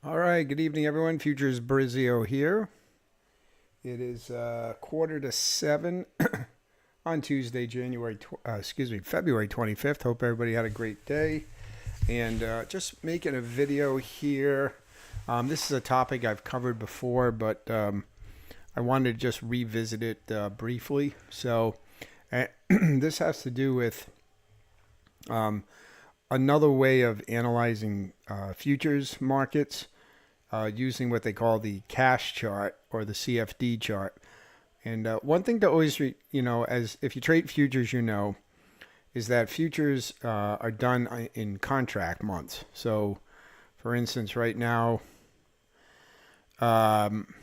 All right, good evening, everyone. Futures Brizio here. It is quarter to seven on Tuesday, February 25th. Hope everybody had a great day. And just making a video here. This is a topic I've covered before, but I wanted to just revisit it briefly. So this has to do with um, another way of analyzing futures markets using what they call the cash chart or the CFD chart. And one thing to always, as if you trade futures, is that futures are done in contract months. So, for instance, right now, um,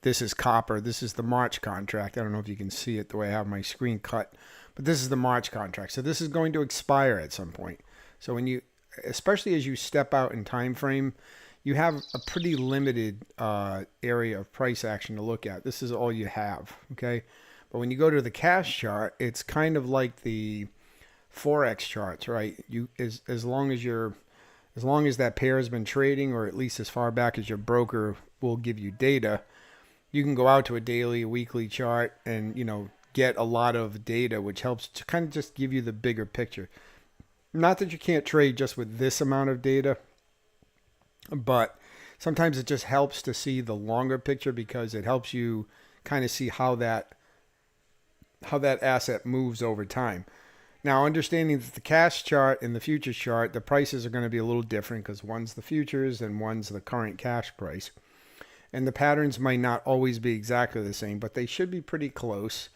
this is copper. This is the March contract. I don't know if you can see it the way I have my screen cut, but this is the March contract. So this is going to expire at some point. So especially as you step out in time frame, you have a pretty limited area of price action to look at. This is all you have, okay? But when you go to the cash chart, it's kind of like the forex charts, right? As long as that pair has been trading, or at least as far back as your broker will give you data, you can go out to a daily, a weekly chart, and get a lot of data, which helps to kind of just give you the bigger picture. Not that you can't trade just with this amount of data, but sometimes it just helps to see the longer picture because it helps you kind of see how that asset moves over time. Now, understanding that the cash chart and the futures chart, the prices are going to be a little different because one's the futures and one's the current cash price. And the patterns might not always be exactly the same, but they should be pretty close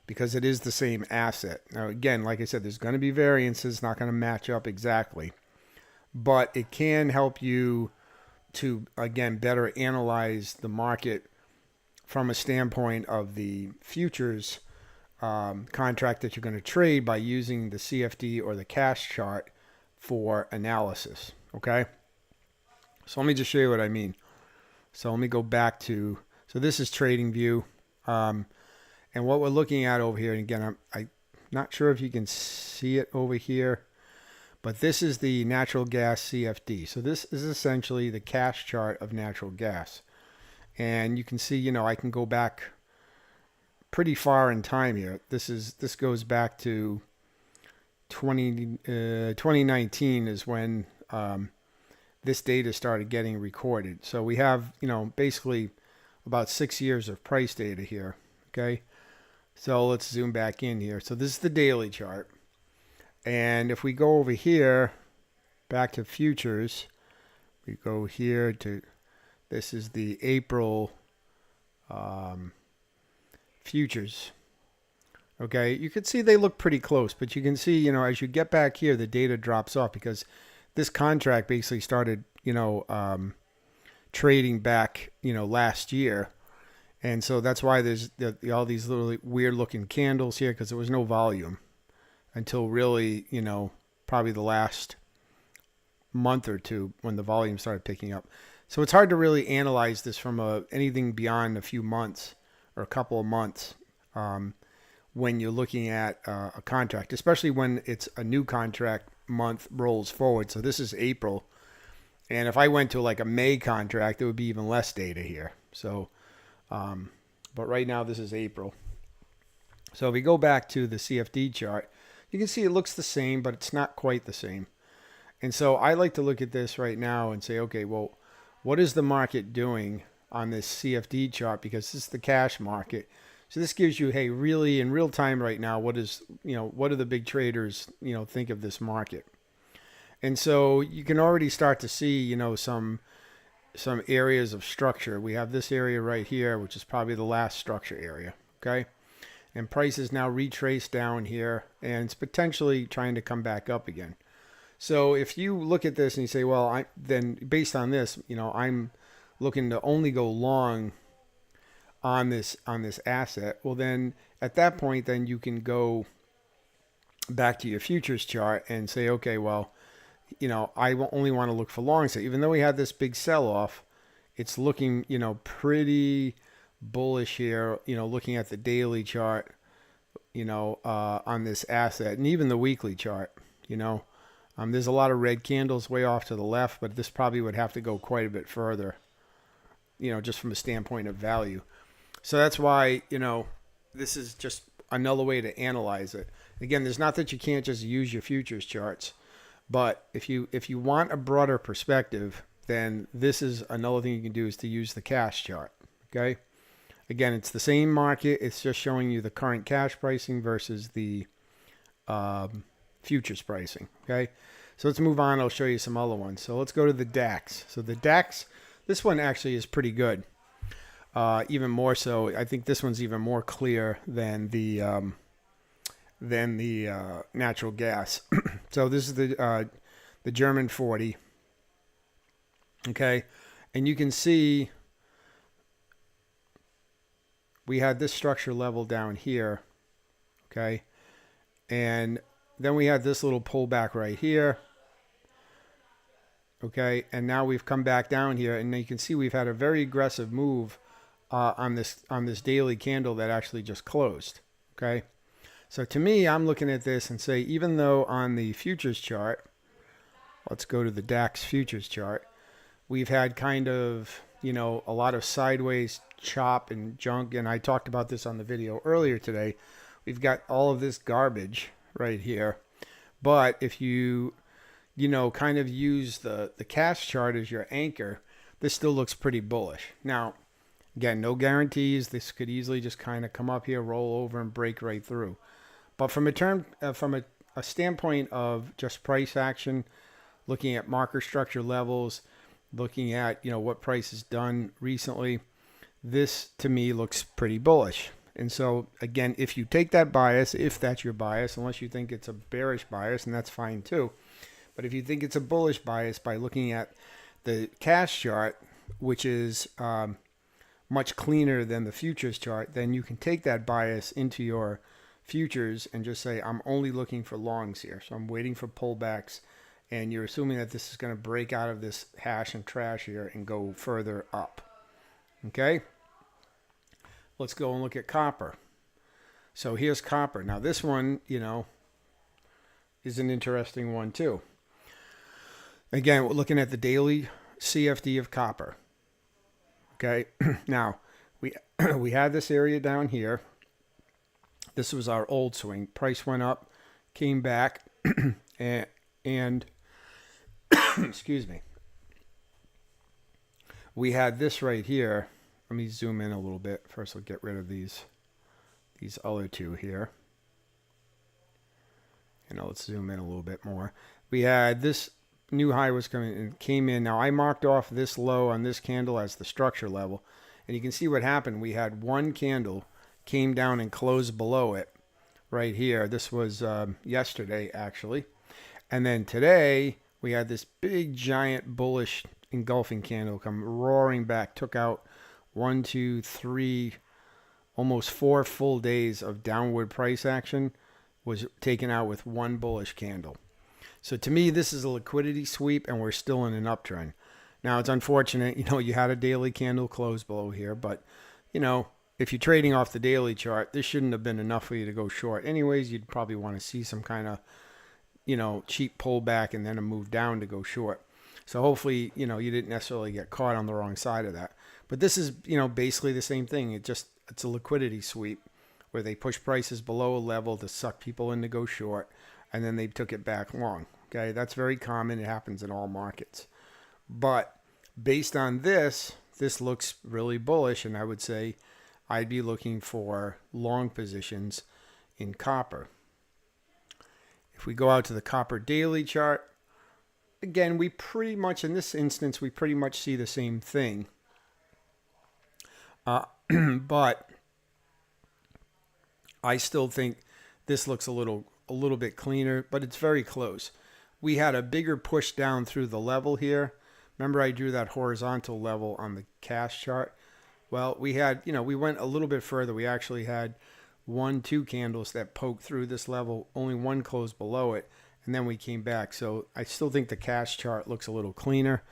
because it is the same asset. Now, again, like I said, there's going to be variances, not going to match up exactly, but it can help you to, again, better analyze the market from a standpoint of the futures contract that you're going to trade by using the CFD or the cash chart for analysis. Okay. So let me just show you what I mean. So let me go back so this is trading view. And what we're looking at over here, and again, I'm not sure if you can see it over here, but this is the natural gas CFD. So this is essentially the cash chart of natural gas. And you can see, I can go back pretty far in time here. This goes back to 2019 is when this data started getting recorded. So we have, basically about 6 years of price data here. Okay. So let's zoom back in here. So this is the daily chart. And if we go over here, back to futures, we go here to, this is the April futures. Okay, you can see they look pretty close, but you can see, as you get back here, the data drops off because this contract basically started, trading back, last year. And so that's why there's all these little weird looking candles here because there was no volume until really, probably the last month or two when the volume started picking up. So it's hard to really analyze this from anything beyond a few months or a couple of months when you're looking at a contract, especially when it's a new contract month rolls forward. So this is April. And if I went to like a May contract, there would be even less data here. So, but right now this is April. So if we go back to the CFD chart, you can see it looks the same, but it's not quite the same. And so I like to look at this right now and say, okay, well, what is the market doing on this CFD chart? Because this is the cash market. So this gives you, hey, really in real time right now, what do the big traders, think of this market? And so you can already start to see, some areas of structure. We have this area right here, which is probably the last structure area. Okay. And price is now retraced down here and it's potentially trying to come back up again. So if you look at this and you say, well, then based on this, I'm looking to only go long on this asset. Well, then at that point, then you can go back to your futures chart and say, okay, well, I only want to look for long. So even though we had this big sell off, it's looking, pretty bullish here, looking at the daily chart, on this asset and even the weekly chart, There's a lot of red candles way off to the left, but this probably would have to go quite a bit further, just from a standpoint of value. So that's why, this is just another way to analyze it. Again, there's not that you can't just use your futures charts, but if you want a broader perspective, then this is another thing you can do, is to use the cash chart. Okay. Again, it's the same market. It's just showing you the current cash pricing versus the futures pricing. Okay. So let's move on. I'll show you some other ones. So let's go to the DAX. So the DAX, this one actually is pretty good. Even more so. I think this one's even more clear than the natural gas. So this is the German 40. Okay. And you can see we had this structure level down here. Okay. And then we had this little pullback right here. Okay. And now we've come back down here, and you can see we've had a very aggressive move on this daily candle that actually just closed. Okay. So to me, I'm looking at this and say, even though on the futures chart, let's go to the DAX futures chart, we've had kind of, a lot of sideways chop and junk. And I talked about this on the video earlier today. We've got all of this garbage right here. But if you, kind of use the cash chart as your anchor, this still looks pretty bullish. Now, again, no guarantees. This could easily just kind of come up here, roll over, and break right through. But from a standpoint of just price action, looking at market structure levels, looking at, what price has done recently, this to me looks pretty bullish. And so again, if you take that bias, if that's your bias, unless you think it's a bearish bias, and that's fine too. But if you think it's a bullish bias by looking at the cash chart, which is much cleaner than the futures chart, then you can take that bias into your futures and just say, I'm only looking for longs here. So I'm waiting for pullbacks, and you're assuming that this is going to break out of this hash and trash here and go further up. Okay. Let's go and look at copper. So here's copper. Now this one, is an interesting one too. Again, we're looking at the daily CFD of copper. Okay. Now we had this area down here. This was our old swing. Price went up, came back, and excuse me. We had this right here. Let me zoom in a little bit. First, we'll get rid of these other two here. Let's zoom in a little bit more. We had this new high was coming and came in. Now I marked off this low on this candle as the structure level, and you can see what happened. We had one candle came down and closed below it right here. This was yesterday actually, and then today we had this big giant bullish engulfing candle come roaring back, took out 1, 2, 3, almost 4 full days of downward price action, was taken out with one bullish candle. So to me, this is a liquidity sweep, and we're still in an uptrend. Now, it's unfortunate, you had a daily candle close below here, but, if you're trading off the daily chart, this shouldn't have been enough for you to go short. Anyways, you'd probably want to see some kind of, cheap pullback and then a move down to go short. So hopefully, you didn't necessarily get caught on the wrong side of that. But this is, basically the same thing. It's a liquidity sweep where they push prices below a level to suck people in to go short, and then they took it back long. Okay, that's very common. It happens in all markets. But based on this looks really bullish, and I would say I'd be looking for long positions in copper. If we go out to the copper daily chart, again, we pretty much, in this instance, we pretty much see the same thing. But I still think this looks a little bit cleaner, but it's very close. We had a bigger push down through the level here. Remember I drew that horizontal level on the cash chart? Well, we had, we went a little bit further. We actually had 1, 2 candles that poked through this level. Only one closed below it, and then we came back. So I still think the cash chart looks a little cleaner,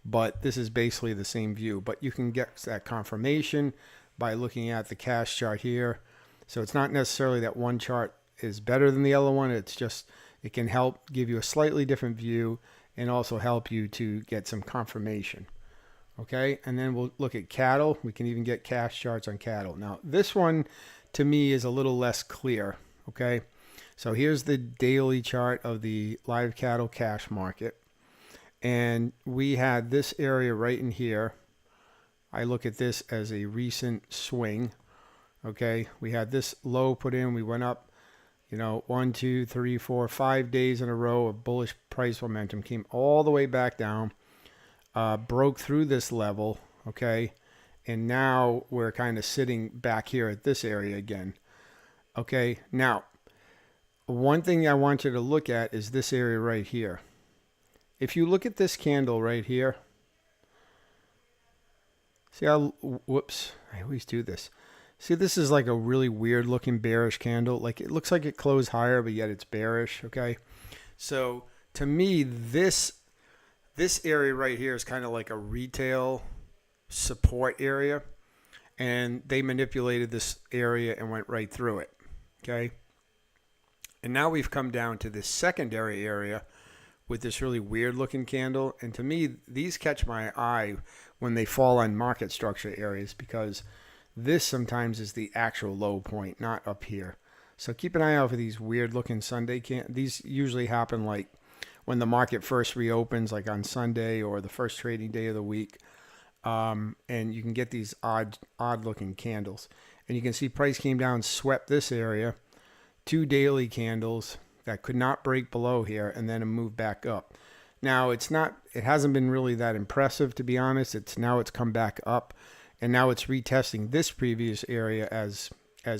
but this is basically the same view. But you can get that confirmation by looking at the cash chart here. So it's not necessarily that one chart is better than the other one. It's just It can help give you a slightly different view and also help you to get some confirmation. Okay, and then we'll look at cattle. We can even get cash charts on cattle. Now, this one to me is a little less clear. Okay, so here's the daily chart of the live cattle cash market. And we had this area right in here. I look at this as a recent swing. Okay, we had this low put in. We went up, 1, 2, 3, 4, 5 days in a row of bullish price momentum. Came all the way back down. Broke through this level, okay, and now we're kind of sitting back here at this area again. Okay, now one thing I want you to look at is this area right here. If you look at this candle right here, see how, whoops, I always do this. See, this is like a really weird looking bearish candle. Like it looks like it closed higher, but yet it's bearish, okay? So to me, this area right here is kind of like a retail support area, and they manipulated this area and went right through it. Okay. And now we've come down to this secondary area with this really weird looking candle. And to me, these catch my eye when they fall on market structure areas, because this sometimes is the actual low point, not up here. So keep an eye out for these weird looking Sunday candles. These usually happen like when the market first reopens, like on Sunday or the first trading day of the week. And you can get these odd looking candles. And you can see price came down, swept this area, 2 daily candles that could not break below here, and then it moved back up. Now it hasn't been really that impressive, to be honest. It's come back up, and now it's retesting this previous area as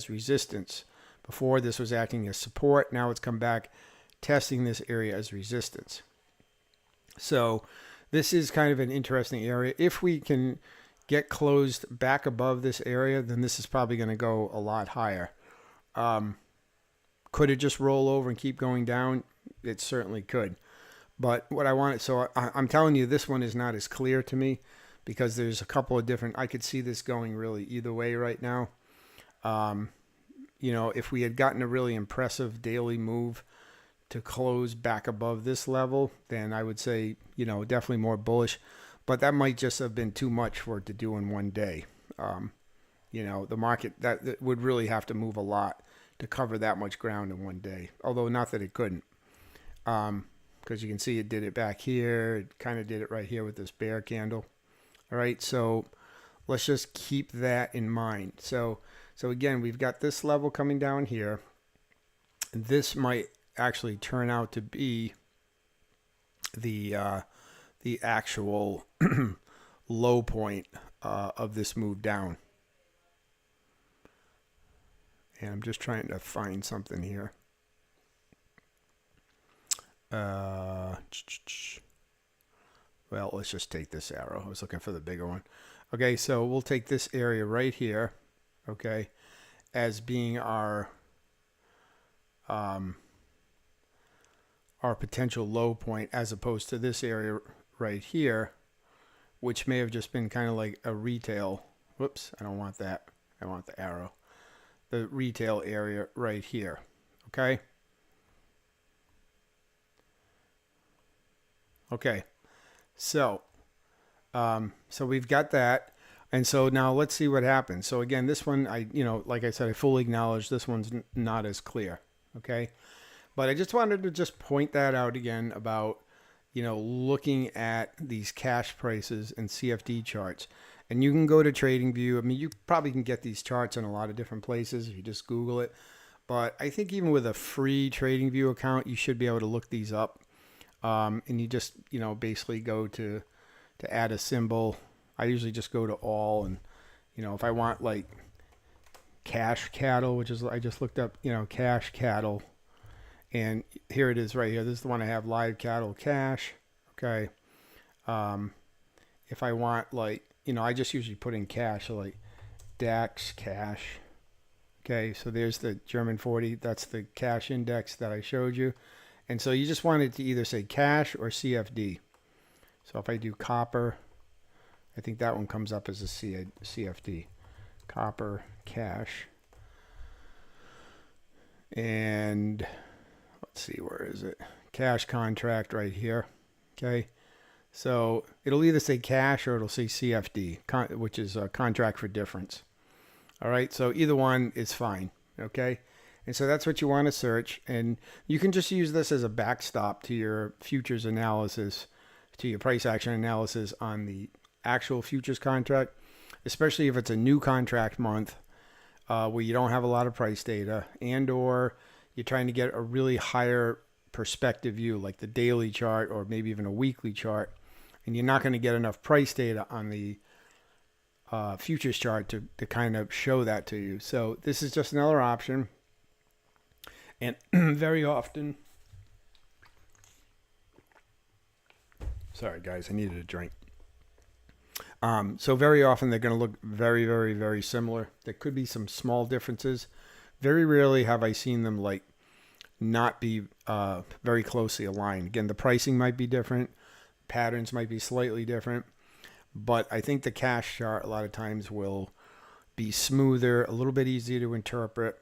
resistance. Before, this was acting as support. Now it's come back testing this area as resistance. So this is kind of an interesting area. If we can get closed back above this area, then this is probably going to go a lot higher. Could it just roll over and keep going down? It certainly could. But what I wanted, so I'm telling you, this one is not as clear to me because there's a couple of different, I could see this going really either way right now. If we had gotten a really impressive daily move to close back above this level, then I would say, definitely more bullish. But that might just have been too much for it to do in one day. The market, that would really have to move a lot to cover that much ground in one day. Although not that it couldn't. Because you can see it did it back here. It kind of did it right here with this bear candle. All right, so let's just keep that in mind. So again, we've got this level coming down here. This might actually turn out to be the actual low point of this move down. And I'm just trying to find something here. Well, let's just take this arrow. I was looking for the bigger one. Okay, so we'll take this area right here, okay, as being our potential low point, as opposed to this area right here, which may have just been kind of like a retail. Whoops, I don't want that. I want the arrow. The retail area right here, okay? Okay, so we've got that. And so now let's see what happens. So again, this one, like I said, I fully acknowledge this one's not as clear, okay? But I just wanted to just point that out again about, looking at these cash prices and CFD charts. And you can go to TradingView. I mean, you probably can get these charts in a lot of different places if you just Google it. But I think even with a free TradingView account, you should be able to look these up. And you just, basically go to add a symbol. I usually just go to all, and, if I want like cash cattle, which is, I just looked up, cash cattle, and here it is right here. This is the one I have, live cattle cash. Okay. If I want like, I just usually put in cash, so like DAX cash. Okay. So there's the German 40. That's the cash index that I showed you. And so you just want it to either say cash or CFD. So if I do copper, I think that one comes up as a CFD. Copper, cash. And let's see, where is it? Cash contract right here. Okay. So it'll either say cash or it'll say CFD, which is a contract for difference. All right. So either one is fine. Okay. And so that's what you want to search. And you can just use this as a backstop to your futures analysis, to your price action analysis on the actual futures contract, especially if it's a new contract month where you don't have a lot of price data, and or you're trying to get a really higher perspective view, like the daily chart or maybe even a weekly chart, and you're not going to get enough price data on the futures chart to kind of show that to you. So this is just another option. And very often, sorry guys, I needed a drink. So very often they're going to look very, very, very similar. There could be some small differences. Very rarely have I seen them like not be very closely aligned. Again, the pricing might be different. Patterns might be slightly different. But I think the cash chart a lot of times will be smoother, a little bit easier to interpret.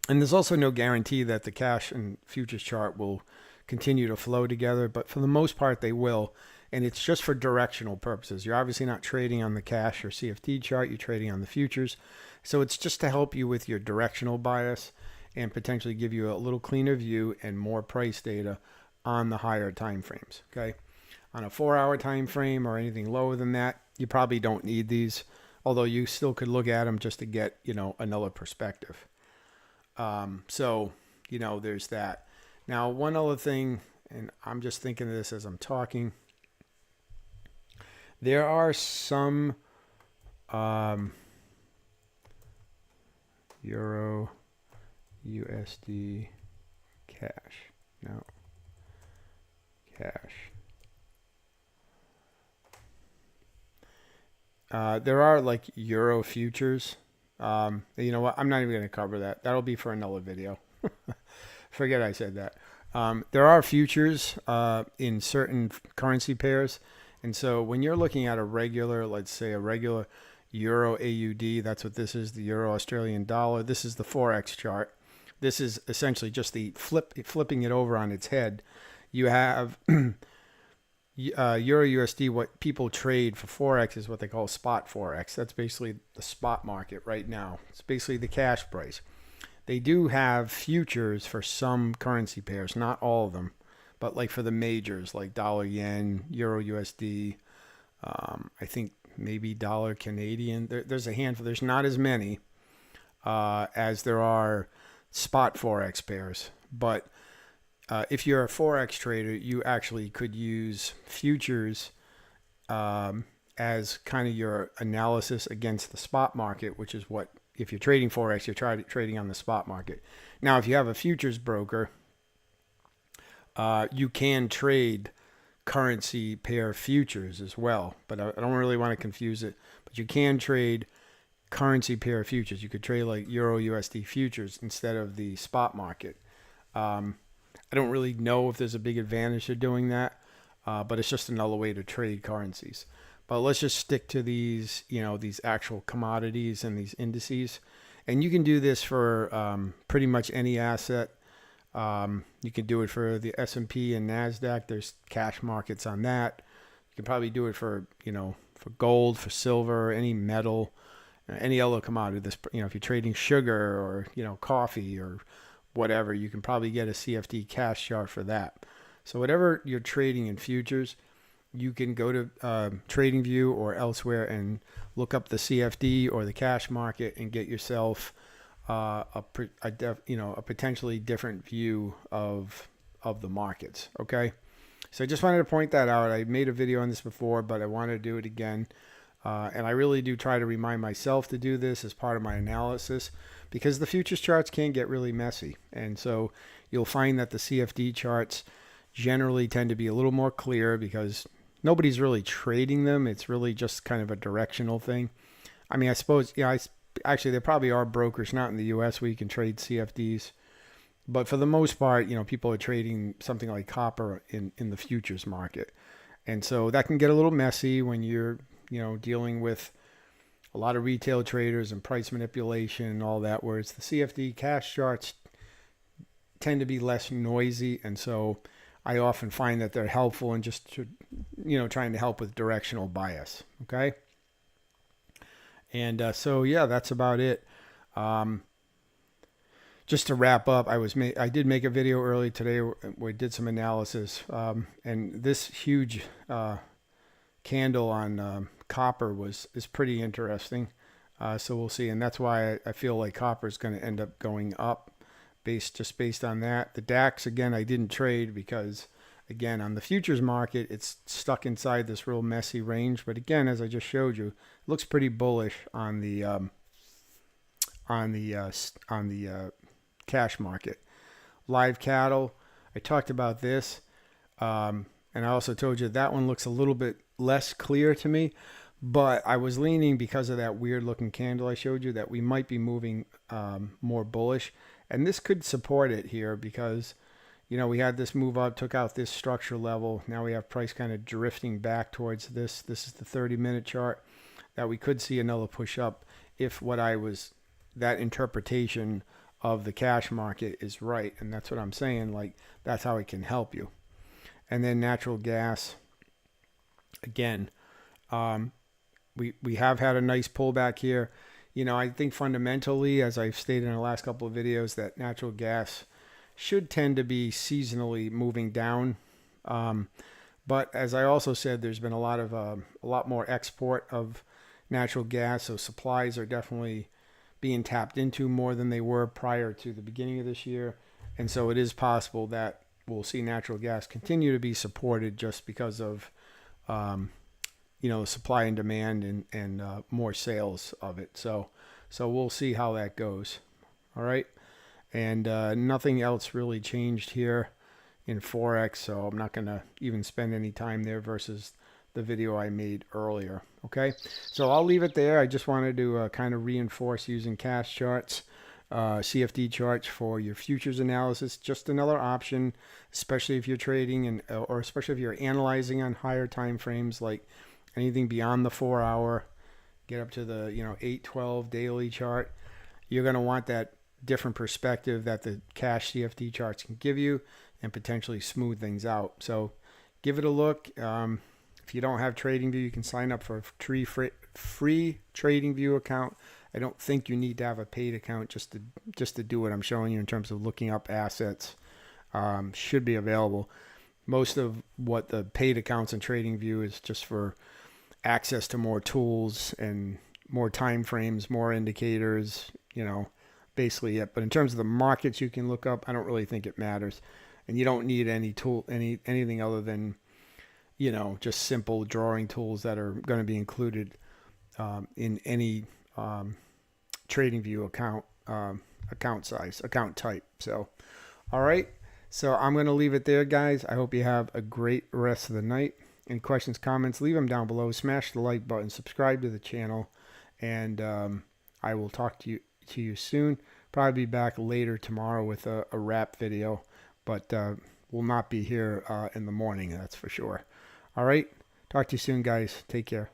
And there's also no guarantee that the cash and futures chart will continue to flow together, but for the most part they will. And it's just for directional purposes. You're obviously not trading on the cash or CFD chart, you're trading on the futures. So it's just to help you with your directional bias and potentially give you a little cleaner view and more price data on the higher time frames. Okay. On a 4-hour time frame or anything lower than that, you probably don't need these, although you still could look at them just to get, another perspective. So, there's that. Now, one other thing, and I'm just thinking of this as I'm talking. There are some Euro USD cash. No. Cash. There are like Euro futures. You know what? I'm not even going to cover that. That'll be for another video. Forget I said that. There are futures in certain currency pairs. And so when you're looking at a regular, let's say a regular Euro AUD, that's what this is, the Euro Australian dollar. This is the Forex chart. This is essentially just the flipping it over on its head. You have Euro USD, what people trade for Forex is what they call spot Forex. That's basically the spot market right now. It's basically the cash price. They do have futures for some currency pairs, not all of them, but like for the majors, like dollar yen, Euro USD, I think maybe dollar Canadian. There's a handful. There's not as many as there are spot Forex pairs. But if you're a Forex trader, you actually could use futures as kind of your analysis against the spot market, which is what, if you're trading Forex, you're trading on the spot market. Now, if you have a futures broker, you can trade currency pair futures as well, but I don't really want to confuse it. But you can trade currency pair futures. You could trade like Euro USD futures instead of the spot market. I don't really know if there's a big advantage to doing that, but it's just another way to trade currencies. But let's just stick to these, these actual commodities and these indices. And you can do this for pretty much any asset. You can do it for the S&P and NASDAQ. There's cash markets on that. You can probably do it for, for gold, for silver, any metal, any other commodity. This, if you're trading sugar or, coffee or whatever, you can probably get a CFD cash chart for that. So whatever you're trading in futures, you can go to TradingView or elsewhere and look up the CFD or the cash market and get yourself a potentially different view of the markets. Okay, so I just wanted to point that out. I made a video on this before, but I want to do it again. And I really do try to remind myself to do this as part of my analysis, because the futures charts can get really messy. And so you'll find that the CFD charts generally tend to be a little more clear because nobody's really trading them. It's really just kind of a directional thing. I mean, I suppose, actually there probably are brokers, not in the US, where you can trade CFDs. But for the most part, people are trading something like copper in the futures market. And so that can get a little messy when you're, dealing with a lot of retail traders and price manipulation and all that, whereas the CFD cash charts tend to be less noisy, and so I often find that they're helpful in just trying to help with directional bias. Okay, and so yeah, that's about it. Um, just to wrap up, I did make a video early today where we did some analysis, and this huge candle on copper is pretty interesting. So we'll see, and that's why I feel like copper is going to end up going up, based on that. The DAX again, I didn't trade because again on the futures market it's stuck inside this real messy range. But again, as I just showed you, it looks pretty bullish on the cash market. Live cattle, I talked about this, and I also told you that one looks a little bit less clear to me, but I was leaning because of that weird looking candle I showed you that we might be moving more bullish, and this could support it here because we had this move up, took out this structure level. Now we have price kind of drifting back towards this. This is the 30-minute chart that we could see another push up if that interpretation of the cash market is right. And that's what I'm saying. Like, that's how it can help you. And then natural gas, again, we have had a nice pullback here. I think fundamentally, as I've stated in the last couple of videos, that natural gas should tend to be seasonally moving down. But as I also said, there's been a lot more export of natural gas, so supplies are definitely being tapped into more than they were prior to the beginning of this year. And so it is possible that we'll see natural gas continue to be supported just because of supply and demand and more sales of it. So we'll see how that goes. All right. And nothing else really changed here in Forex, so I'm not going to even spend any time there versus the video I made earlier. Okay, so I'll leave it there. I just wanted to kind of reinforce using cash charts, CFD charts for your futures analysis. Just another option, especially if you're trading or especially if you're analyzing on higher time frames, like anything beyond the 4-hour, get up to the 8-12 daily chart. You're going to want that different perspective that the cash CFD charts can give you and potentially smooth things out. So give it a look. If you don't have TradingView, you can sign up for a free TradingView account. I don't think you need to have a paid account just to do what I'm showing you in terms of looking up assets. Should be available. Most of what the paid accounts in TradingView is just for access to more tools and more time frames, more indicators, basically it. But in terms of the markets you can look up, I don't really think it matters. And you don't need anything other than just simple drawing tools that are going to be included in any TradingView account type. So all right, so I'm going to leave it there, guys. I hope you have a great rest of the night. Any questions, comments, leave them down below. Smash the like button, subscribe to the channel, and I will talk to you soon. Probably be back later tomorrow with a wrap video, but will not be here in the morning, that's for sure. All right, talk to you soon, guys. Take care.